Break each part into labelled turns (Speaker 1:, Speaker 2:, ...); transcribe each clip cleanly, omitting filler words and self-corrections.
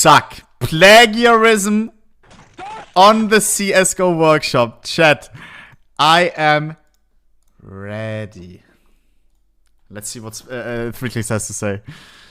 Speaker 1: suck. Plagiarism on the CSGO workshop. Chat, I am ready. Let's see what 3Clicks has to say.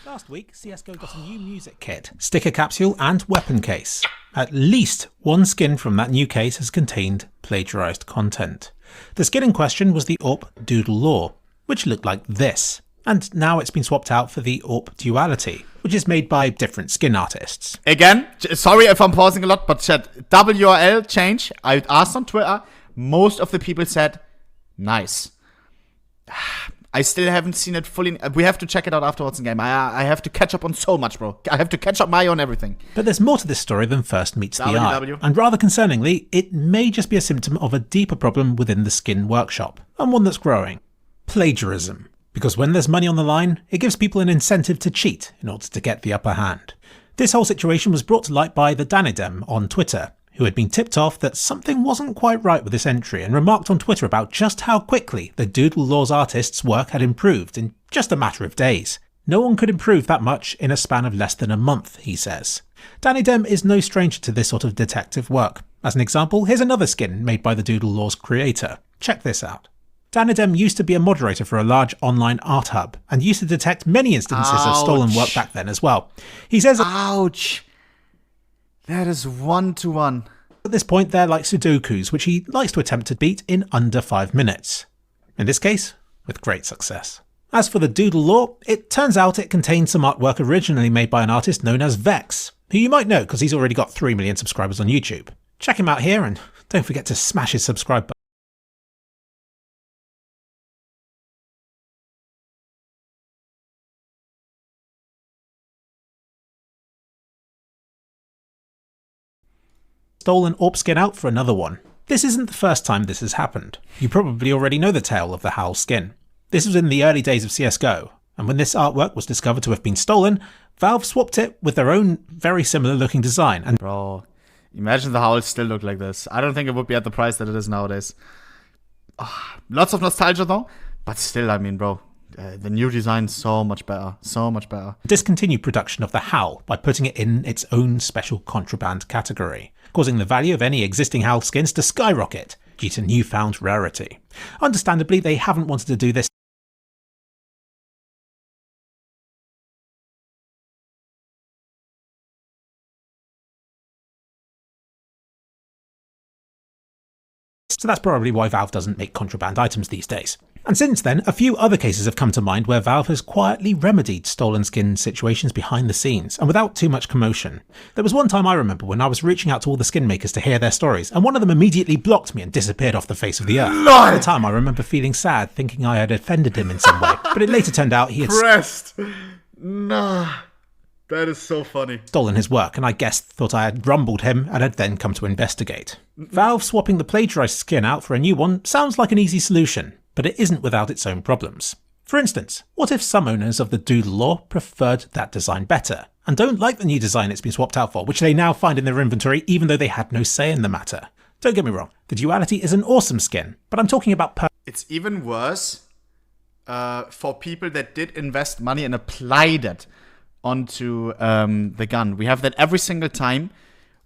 Speaker 2: Last week, CSGO got a new music kit, sticker capsule and weapon case. At least one skin from that new case has contained plagiarized content. The skin in question was the AWP Doodle Law, which looked like this. And now it's been swapped out for the AWP Duality, which is made by different skin artists.
Speaker 1: Again, sorry if I'm pausing a lot, but chat, WRL change. I asked on Twitter, most of the people said, nice. I still haven't seen it fully. We have to check it out afterwards in game. I have to catch up on so much, bro. I have to catch up on everything.
Speaker 2: But there's more to this story than first meets the eye. And rather concerningly, it may just be a symptom of a deeper problem within the skin workshop, and one that's growing. Plagiarism. Because when there's money on the line, it gives people an incentive to cheat in order to get the upper hand. This whole situation was brought to light by the Danidem on Twitter, who had been tipped off that something wasn't quite right with this entry and remarked on Twitter about just how quickly the Doodle Law's artist's work had improved in just a matter of days. No one could improve that much in a span of less than a month, he says. Danidem is no stranger to this sort of detective work. As an example, here's another skin made by the Doodle Law's creator. Check this out. Danidem used to be a moderator for a large online art hub and used to detect many instances of stolen work back then as well. He says,
Speaker 1: ouch, that is 1-to-1.
Speaker 2: At this point they're like Sudokus, which he likes to attempt to beat in under 5 minutes. In this case, with great success. As for the Doodle Law, it turns out it contains some artwork originally made by an artist known as Vex, who you might know because he's already got 3 million subscribers on YouTube. Check him out here and don't forget to smash his subscribe button. Stolen AWP skin out for another one. This isn't the first time this has happened. You probably already know the tale of the Howl skin. This was in the early days of CSGO, and when this artwork was discovered to have been stolen, Valve swapped it with their own very similar looking design. And
Speaker 1: bro, imagine the Howl still looked like this. I don't think it would be at the price that it is nowadays. Lots of nostalgia though, but still, I mean, bro, the new design is so much better, so much better.
Speaker 2: Discontinued production of the Howl by putting it in its own special contraband category, causing the value of any existing Howl skins to skyrocket due to newfound rarity. Understandably, they haven't wanted to do this so that's probably why Valve doesn't make contraband items these days. And since then, a few other cases have come to mind where Valve has quietly remedied stolen skin situations behind the scenes, and without too much commotion. There was one time I remember when I was reaching out to all the skin makers to hear their stories, and one of them immediately blocked me and disappeared off the face of the earth. At the time I remember feeling sad, thinking I had offended him in some way, but it later turned out he had
Speaker 1: that is so funny.
Speaker 2: Stolen his work, and I guess thought I had rumbled him and had then come to investigate. Valve swapping the plagiarized skin out for a new one sounds like an easy solution, but it isn't without its own problems. For instance, what if some owners of the Doodle Law preferred that design better, and don't like the new design it's been swapped out for, which they now find in their inventory even though they had no say in the matter? Don't get me wrong, the Duality is an awesome skin, but I'm talking about
Speaker 1: it's even worse for people that did invest money and applied it onto the gun. We have that every single time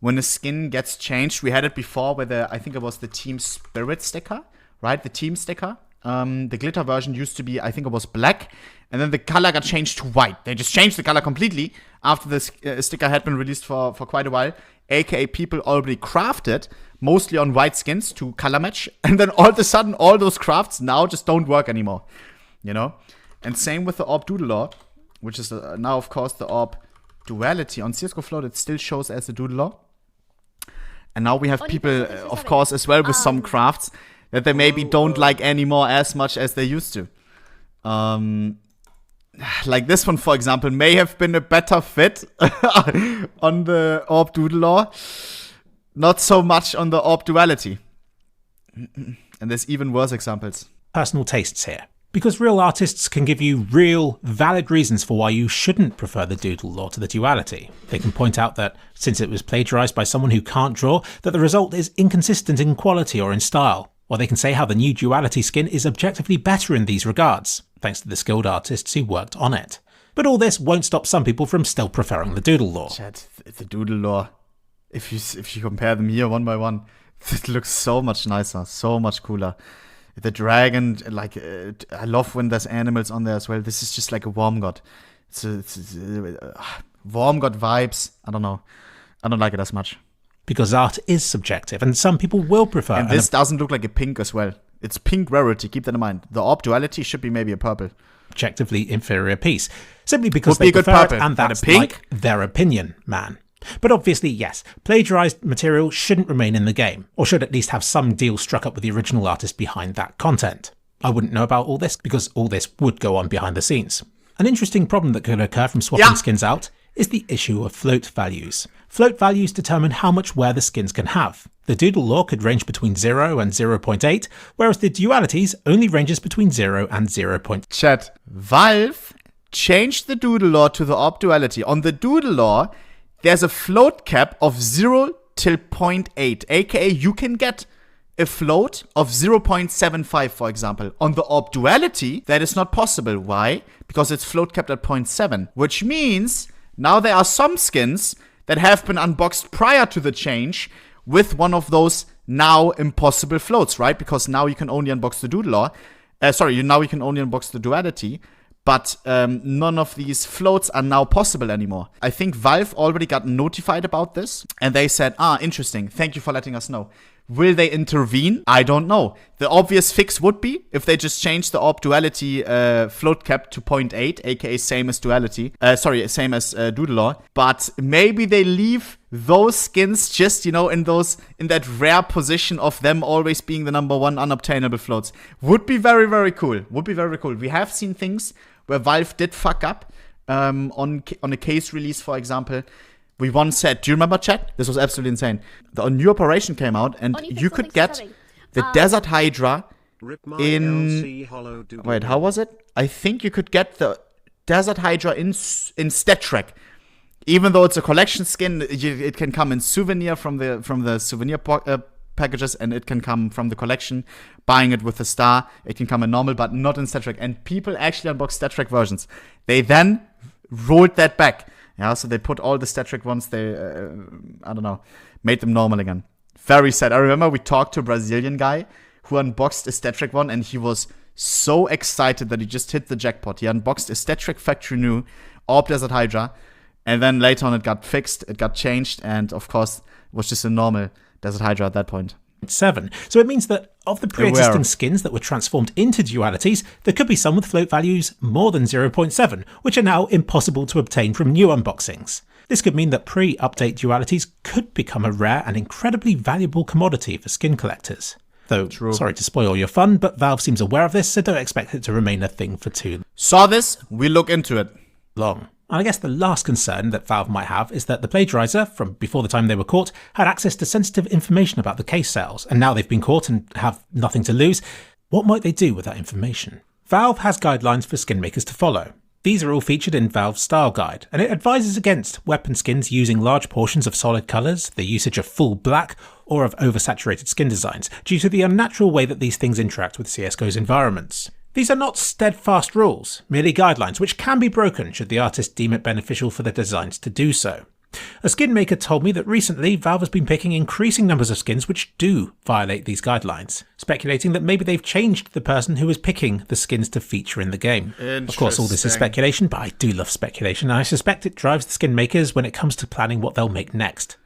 Speaker 1: when a skin gets changed. We had it before with I think it was the Team Spirit sticker, right? The Team sticker. The glitter version used to be, I think it was black, and then the color got changed to white. They just changed the color completely after the sticker had been released for quite a while. AKA people already crafted, mostly on white skins to color match, and then all of a sudden all those crafts now just don't work anymore, you know? And same with the AWP Doodle Law, which is now, of course, the AWP Duality. On CSGO Float, it still shows as the Doodle Law. And now we have people, of course, as well with some crafts that they maybe don't like anymore as much as they used to. Like this one, for example, may have been a better fit on the AWP Doodle Law. Not so much on the AWP Duality. And there's even worse examples.
Speaker 2: Personal tastes here. Because real artists can give you real, valid reasons for why you shouldn't prefer the Doodle Law to the Duality. They can point out that, since it was plagiarized by someone who can't draw, that the result is inconsistent in quality or in style. Or they can say how the new Duality skin is objectively better in these regards, thanks to the skilled artists who worked on it. But all this won't stop some people from still preferring the doodle lore.
Speaker 1: Chat, the doodle lore. If you compare them here one by one, it looks so much nicer, so much cooler. The dragon, like, I love when there's animals on there as well. This is just like a worm god. It's worm god vibes. I don't know. I don't like it as much.
Speaker 2: Because art is subjective, and some people will prefer.
Speaker 1: And this doesn't look like a pink as well. It's pink rarity, keep that in mind. The orb duality should be maybe a purple.
Speaker 2: Objectively inferior piece. Simply because they prefer it, and that's
Speaker 1: pink?
Speaker 2: like their opinion, man. But obviously, yes, plagiarized material shouldn't remain in the game, or should at least have some deal struck up with the original artist behind that content. I wouldn't know about all this, because all this would go on behind the scenes. An interesting problem that could occur from swapping skins out is the issue of float values. Float values determine how much wear the skins can have. The doodle lore could range between 0 and 0.8, whereas the dualities only ranges between 0 and 0.
Speaker 1: Chat, Valve changed the doodle lore to the orb duality. On the doodle lore, there's a float cap of 0 till 0.8, aka you can get a float of 0.75, for example. On the orb duality, that is not possible. Why? Because it's float capped at 0.7, which means now there are some skins that have been unboxed prior to the change with one of those now impossible floats, right? Because now you can only unbox the doodle lore. Now you can only unbox the duality. But none of these floats are now possible anymore. I think Valve already got notified about this. And they said, interesting. Thank you for letting us know. Will they intervene? I don't know. The obvious fix would be if they just change the orb duality float cap to 0.8, aka same as duality. Same as doodle lore. But maybe they leave those skins just, in that rare position of them always being the number one unobtainable floats. Would be very, very cool. We have seen things where Valve did fuck up on a case release, for example. We once said, do you remember, chat? This was absolutely insane. The new operation came out, and you could get the Desert Hydra in... Wait, how was it? I think you could get the Desert Hydra in Stat Trek. Even though it's a collection skin, it can come in souvenir from the souvenir packages, and it can come from the collection. Buying it with a star, it can come in normal, but not in Stat Trek. And people actually unboxed Stat Trek versions. They then rolled that back. Yeah, so they put all the Stat Trek ones, made them normal again. Very sad. I remember we talked to a Brazilian guy who unboxed a Stat Trek one, and he was so excited that he just hit the jackpot. He unboxed a Stat Trek Factory New Orb Desert Hydra, and then later on it got fixed, it got changed, and of course, it was just a normal Desert Hydra at that point.
Speaker 2: 7. So it means that of the pre-existing skins that were transformed into dualities, there could be some with float values more than 0.7, which are now impossible to obtain from new unboxings. This could mean that pre-update dualities could become a rare and incredibly valuable commodity for skin collectors. Though, sorry to spoil your fun, but Valve seems aware of this, so don't expect it to remain a thing for too
Speaker 1: Saw this, we look into it.
Speaker 2: long. And I guess the last concern that Valve might have is that the plagiarizer, from before the time they were caught, had access to sensitive information about the case sales, and now they've been caught and have nothing to lose. What might they do with that information? Valve has guidelines for skin makers to follow. These are all featured in Valve's style guide, and it advises against weapon skins using large portions of solid colours, the usage of full black, or of oversaturated skin designs, due to the unnatural way that these things interact with CSGO's environments. These are not steadfast rules, merely guidelines which can be broken should the artist deem it beneficial for their designs to do so. A skin maker told me that recently Valve has been picking increasing numbers of skins which do violate these guidelines, speculating that maybe they've changed the person who is picking the skins to feature in the game. Of course, all this is speculation, but I do love speculation, and I suspect it drives the skin makers when it comes to planning what they'll make next.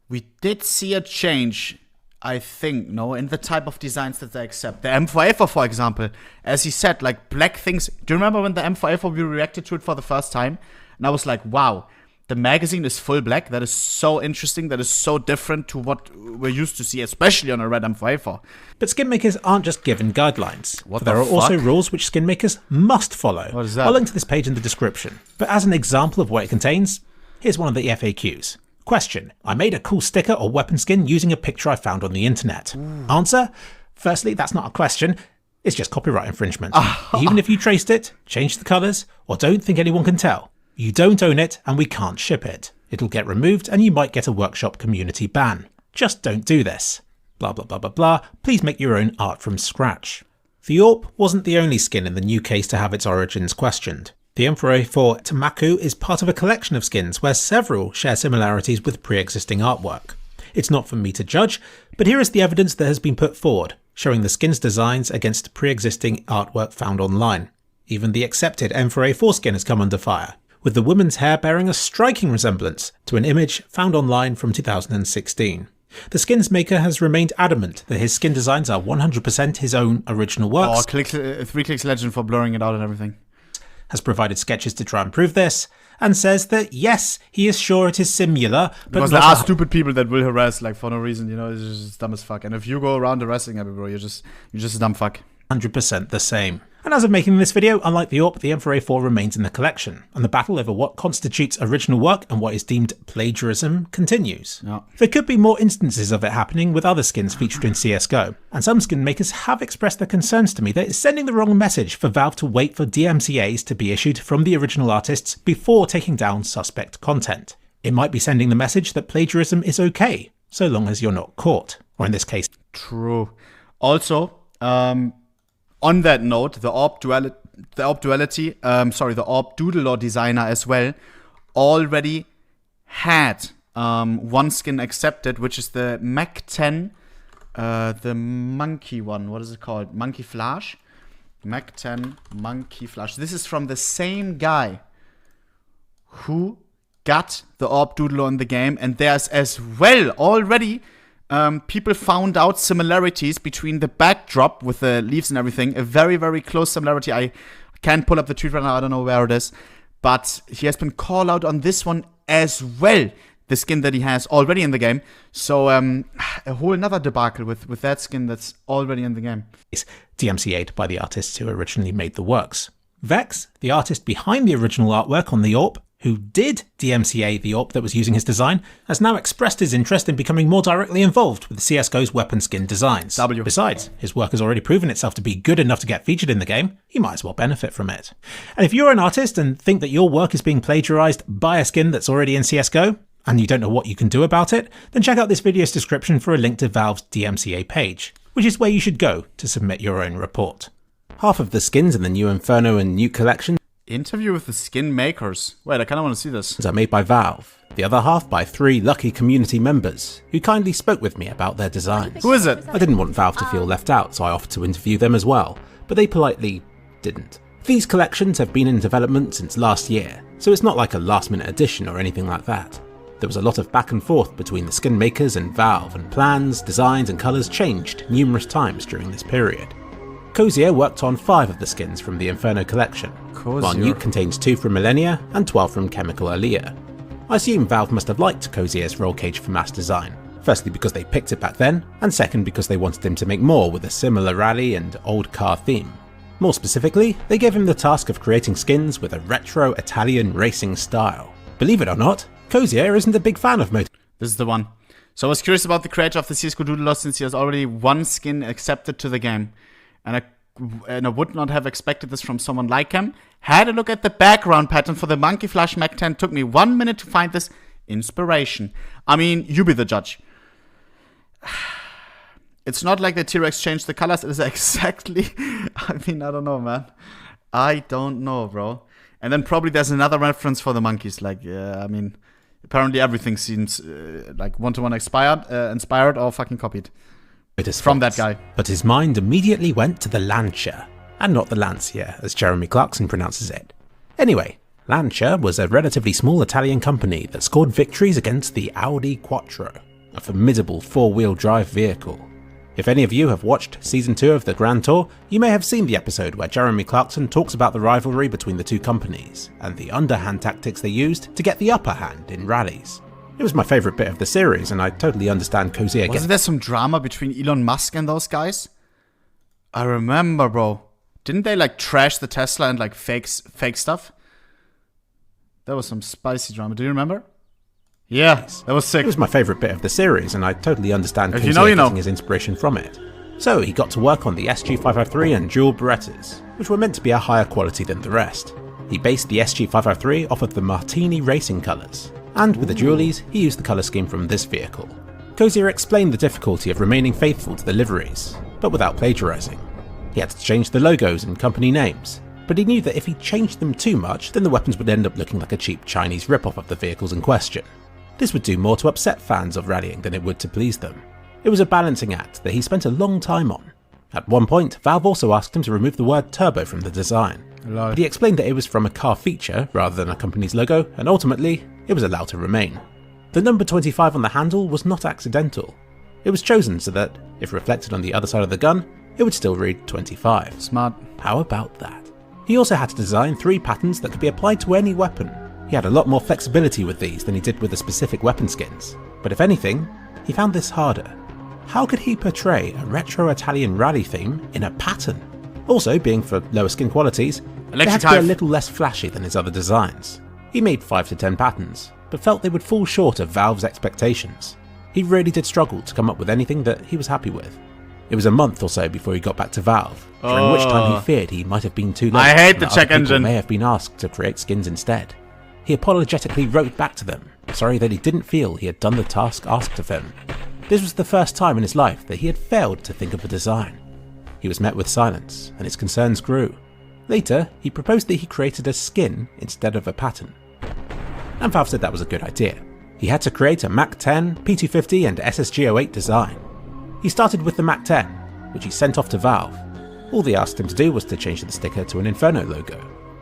Speaker 1: We did see a change, I think, in the type of designs that they accept. The M4A4, for example, as he said, like black things. Do you remember when the M4A4, we reacted to it for the first time? And I was like, wow, the magazine is full black. That is so interesting. That is so different to what we're used to see, especially on a red M4A4.
Speaker 2: But skin makers aren't just given guidelines. There are also rules which skin makers must follow.
Speaker 1: What is that?
Speaker 2: I'll link to this page in the description. But as an example of what it contains, here's one of the FAQs. Question: I made a cool sticker or weapon skin using a picture I found on the internet. Answer: firstly, that's not a question. It's just copyright infringement. Even if you traced it, changed the colours, or don't think anyone can tell, you don't own it and we can't ship it. It'll get removed and you might get a workshop community ban. Just don't do this. Blah blah blah blah blah. Please make your own art from scratch. The AWP wasn't the only skin in the new case to have its origins questioned. The M4A4 Tamaku is part of a collection of skins where several share similarities with pre-existing artwork. It's not for me to judge, but here is the evidence that has been put forward, showing the skin's designs against pre-existing artwork found online. Even the accepted M4A4 skin has come under fire, with the woman's hair bearing a striking resemblance to an image found online from 2016. The skin's maker has remained adamant that his skin designs are 100% his own original works.
Speaker 1: 3 clicks legend for blurring it out and everything.
Speaker 2: Has provided sketches to try and prove this, and says that yes, he is sure it is similar, but
Speaker 1: because there are stupid people that will harass like for no reason, you know, it's just dumb as fuck. And if you go around harassing everybody, bro, you're just a dumb fuck.
Speaker 2: 100% the same. And as of making this video, unlike the AWP, the M4A4 remains in the collection, and the battle over what constitutes original work and what is deemed plagiarism continues.
Speaker 1: Yeah.
Speaker 2: There could be more instances of it happening with other skins featured in CSGO, and some skin makers have expressed their concerns to me that it's sending the wrong message for Valve to wait for DMCAs to be issued from the original artists before taking down suspect content. It might be sending the message that plagiarism is okay, so long as you're not caught, or in this case.
Speaker 1: True. Also, on that note, the AWP Doodle designer as well already had one skin accepted, which is the Mac 10, the monkey one. What is it called? Monkey Flash? Mac 10 Monkey Flash. This is from the same guy who got the AWP Doodle in the game, and there's as well already people found out similarities between the backdrop with the leaves and everything. A very, very close similarity. I can't pull up the tweet right now. I don't know where it is. But he has been called out on this one as well. The skin that he has already in the game. So a whole another debacle with that skin that's already in the game.
Speaker 2: It's DMCA'd by the artists who originally made the works. Vex, the artist behind the original artwork on the AWP, who did DMCA the AWP that was using his design, has now expressed his interest in becoming more directly involved with CSGO's weapon skin designs. Besides, his work has already proven itself to be good enough to get featured in the game. He might as well benefit from it. And if you're an artist and think that your work is being plagiarized by a skin that's already in CSGO, and you don't know what you can do about it, then check out this video's description for a link to Valve's DMCA page, which is where you should go to submit your own report. Half of the skins in the new Inferno and Nuke collection
Speaker 1: interview with the skin makers. Wait, I kind of want to see this.
Speaker 2: Are made by Valve. The other half by 3 lucky community members who kindly spoke with me about their designs.
Speaker 1: Who is it?
Speaker 2: I didn't want Valve to feel left out, so I offered to interview them as well, but they politely didn't. These collections have been in development since last year, so it's not like a last-minute addition or anything like that. There was a lot of back and forth between the skin makers and Valve, and plans, designs and colours changed numerous times during this period. Cozier worked on 5 of the skins from the Inferno collection, while Nuke contains 2 from Millennia and 12 from Chemical Aliyah. I assume Valve must have liked Cozier's roll cage for mass design, firstly because they picked it back then, and second because they wanted him to make more with a similar rally and old car theme. More specifically, they gave him the task of creating skins with a retro Italian racing style. Believe it or not, Cozier isn't a big fan of motor.
Speaker 1: This is the one. So I was curious about the creator of the CSGO Doodle since he has already one skin accepted to the game. And I would not have expected this from someone like him. Had a look at the background pattern for the Monkey Flash Mac 10. Took me 1 minute to find this inspiration. I mean, you be the judge. It's not like the T-Rex changed the colors. It is exactly... I mean, I don't know, man. I don't know, bro. And then probably there's another reference for the monkeys. Like, I mean, apparently everything seems like one-to-one inspired or fucking copied. From that guy.
Speaker 2: But his mind immediately went to the Lancia, and not the Lancia, as Jeremy Clarkson pronounces it. Anyway, Lancia was a relatively small Italian company that scored victories against the Audi Quattro, a formidable 4-wheel drive vehicle. If any of you have watched Season 2 of the Grand Tour, you may have seen the episode where Jeremy Clarkson talks about the rivalry between the two companies, and the underhand tactics they used to get the upper hand in rallies. It was my favourite bit of the series, and I totally understand Cozier.
Speaker 1: Wasn't there some drama between Elon Musk and those guys? I remember, bro. Didn't they like trash the Tesla and like fake stuff? There was some spicy drama. Do you remember? Yeah, that was sick.
Speaker 2: It was my favourite bit of the series, and I totally understand Cozier getting his inspiration from it. So he got to work on the SG553 and dual Berettas, which were meant to be a higher quality than the rest. He based the SG553 off of the Martini racing colours, and with the dualies, he used the colour scheme from this vehicle. Cozier explained the difficulty of remaining faithful to the liveries, but without plagiarising. He had to change the logos and company names, but he knew that if he changed them too much, then the weapons would end up looking like a cheap Chinese rip-off of the vehicles in question. This would do more to upset fans of rallying than it would to please them. It was a balancing act that he spent a long time on. At one point, Valve also asked him to remove the word turbo from the design, but he explained that it was from a car feature rather than a company's logo, and ultimately, it was allowed to remain. The number 25 on the handle was not accidental. It was chosen so that, if reflected on the other side of the gun, it would still read 25.
Speaker 1: Smart.
Speaker 2: How about that? He also had to design 3 patterns that could be applied to any weapon. He had a lot more flexibility with these than he did with the specific weapon skins, but if anything, he found this harder. How could he portray a retro Italian rally theme in a pattern? Also, being for lower skin qualities, they had to be a little less flashy than his other designs. He made 5 to 10 patterns, but felt they would fall short of Valve's expectations. He really did struggle to come up with anything that he was happy with. It was a month or so before he got back to Valve, during which time he feared he might have been too late.
Speaker 1: I hate the check engine.
Speaker 2: May have been asked to create skins instead. He apologetically wrote back to them, sorry that he didn't feel he had done the task asked of him. This was the first time in his life that he had failed to think of a design. He was met with silence, and his concerns grew. Later, he proposed that he created a skin instead of a pattern. And Valve said that was a good idea. He had to create a Mac 10, P250 and SSG08 design. He started with the Mac 10, which he sent off to Valve. All they asked him to do was to change the sticker to an Inferno logo.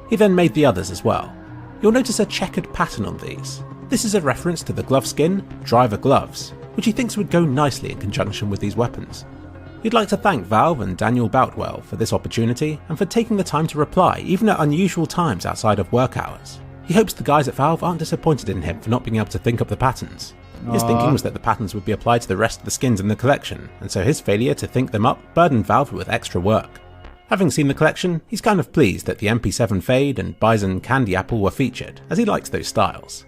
Speaker 2: He then made the others as well. You'll notice a checkered pattern on these. This is a reference to the glove skin, Driver Gloves, which he thinks would go nicely in conjunction with these weapons. He'd like to thank Valve and Daniel Boutwell for this opportunity and for taking the time to reply even at unusual times outside of work hours. He hopes the guys at Valve aren't disappointed in him for not being able to think up the patterns. His thinking was that the patterns would be applied to the rest of the skins in the collection, and so his failure to think them up burdened Valve with extra work. Having seen the collection, he's kind of pleased that the MP7 Fade and Bison Candy Apple were featured, as he likes those styles.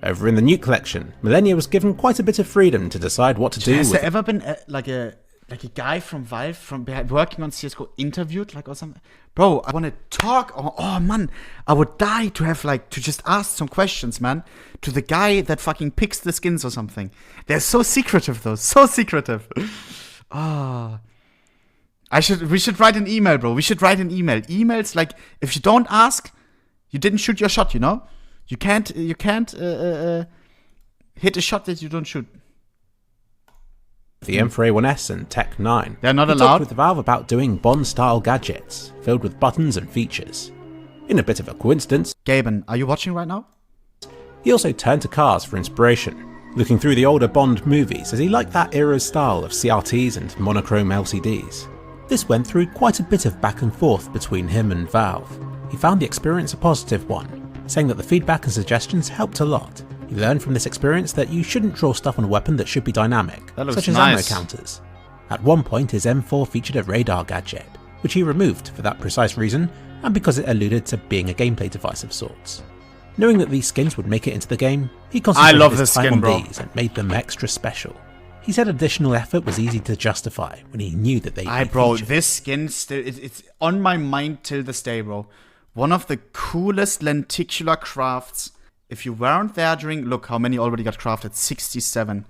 Speaker 2: Over in the Nuke collection, Millennia was given quite a bit of freedom to decide what to do.
Speaker 1: Has there ever been like a guy from Valve from working on CSGO interviewed or something? Bro, I want to talk. Oh man, I would die to have to just ask some questions, man, to the guy that fucking picks the skins or something. They're so secretive though, so secretive. We should write an email, bro. We should write an email. Emails if you don't ask, you didn't shoot your shot. You know, you can't hit a shot that you don't shoot.
Speaker 2: The M4A1S and Tech 9.
Speaker 1: They're not
Speaker 2: he
Speaker 1: allowed.
Speaker 2: Talked with Valve about doing Bond-style gadgets filled with buttons and features. In a bit of a coincidence,
Speaker 1: Gaben, are you watching right now?
Speaker 2: He also turned to cars for inspiration, looking through the older Bond movies as he liked that era's style of CRTs and monochrome LCDs. This went through quite a bit of back and forth between him and Valve. He found the experience a positive one, saying that the feedback and suggestions helped a lot. He learned from this experience that you shouldn't draw stuff on a weapon that should be dynamic, such as ammo counters. At one point his M4 featured a radar gadget, which he removed for that precise reason and because it alluded to being a gameplay device of sorts. Knowing that these skins would make it into the game, he concentrated his time on these and made them extra special. He said additional effort was easy to justify when he knew that they
Speaker 1: bro, this skin still it's on my mind till this day, bro. One of the coolest lenticular crafts. If you weren't there look how many already got crafted. 67.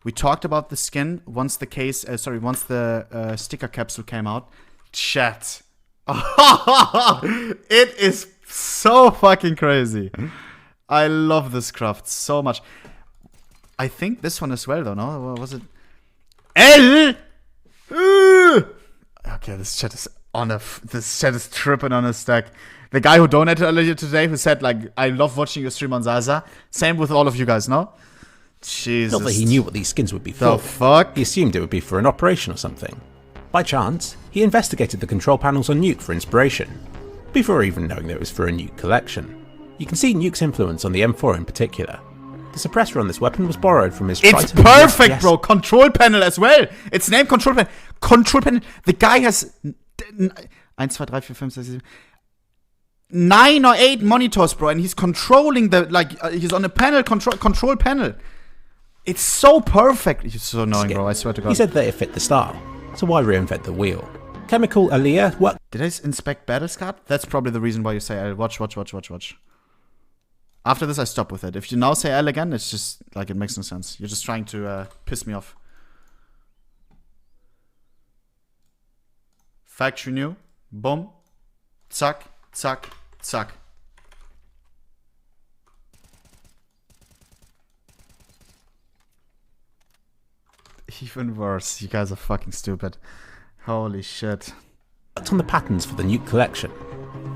Speaker 1: We talked about the skin once the sticker capsule came out. Chat. It is so fucking crazy. I love this craft so much. I think this one as well, though, no? What was it? L? Okay, this chat is tripping on a stack. The guy who donated earlier today, who said, I love watching your stream on Zaza. Same with all of you guys, no? Jesus.
Speaker 2: Not that he knew what these skins would be for.
Speaker 1: The fuck?
Speaker 2: He assumed it would be for an operation or something. By chance, he investigated the control panels on Nuke for inspiration, before even knowing that it was for a Nuke collection. You can see Nuke's influence on the M4 in particular. The suppressor on this weapon was borrowed from his Triton.
Speaker 1: It's perfect, bro! Control panel as well! It's named Control Panel. Control Panel. The guy has 1, 2, 3, 4, 5, 6, 7, 9 or 8 monitors, bro, and he's controlling he's on a panel, control panel. It's so perfect. It's so annoying, bro, I swear to God.
Speaker 2: He said that it fit the style, so why reinvent the wheel? Chemical Aliyah worked.
Speaker 1: Did I inspect Battlescard? That's probably the reason why you say L. Watch. After this, I stop with it. If you now say L again, it's just, it makes no sense. You're just trying to piss me off. Factory new. Boom. Zack, zack, zack. Even worse. You guys are fucking stupid. Holy shit.
Speaker 2: On the patterns for the Nuke collection.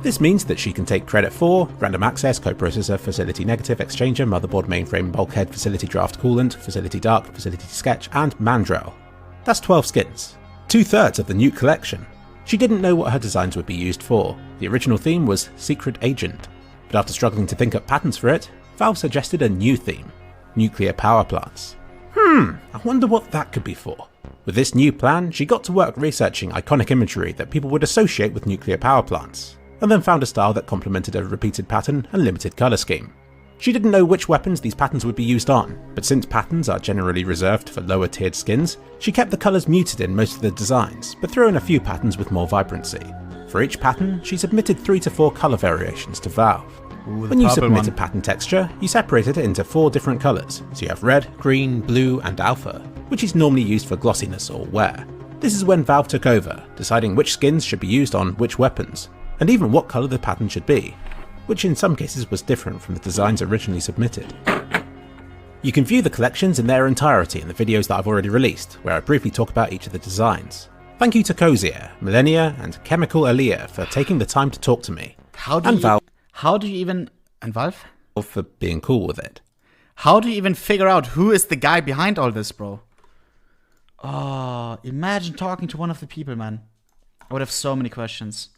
Speaker 2: This means that she can take credit for random access, coprocessor, facility negative, exchanger, motherboard, mainframe, bulkhead, facility draft coolant, facility dark, facility sketch, and mandrel. That's 12 skins. 2/3 of the Nuke collection. She didn't know what her designs would be used for. The original theme was Secret Agent, but after struggling to think up patterns for it, Valve suggested a new theme, nuclear power plants. I wonder what that could be for. With this new plan, she got to work researching iconic imagery that people would associate with nuclear power plants, and then found a style that complemented a repeated pattern and limited colour scheme. She didn't know which weapons these patterns would be used on, but since patterns are generally reserved for lower tiered skins, she kept the colours muted in most of the designs, but threw in a few patterns with more vibrancy. For each pattern, she submitted 3 to 4 colour variations to Valve. When you submit a pattern texture, you separate it into 4 different colours, so you have red, green, blue and alpha, which is normally used for glossiness or wear. This is when Valve took over, deciding which skins should be used on which weapons, and even what colour the pattern should be, which in some cases was different from the designs originally submitted. You can view the collections in their entirety in the videos that I've already released, where I briefly talk about each of the designs. Thank you to Cozier, Millennia and Chemical Aliyah for taking the time to talk to me.
Speaker 1: And Valve?
Speaker 2: For being cool with it.
Speaker 1: How do you even figure out who is the guy behind all this, bro? Oh, imagine talking to one of the people, man. I would have so many questions.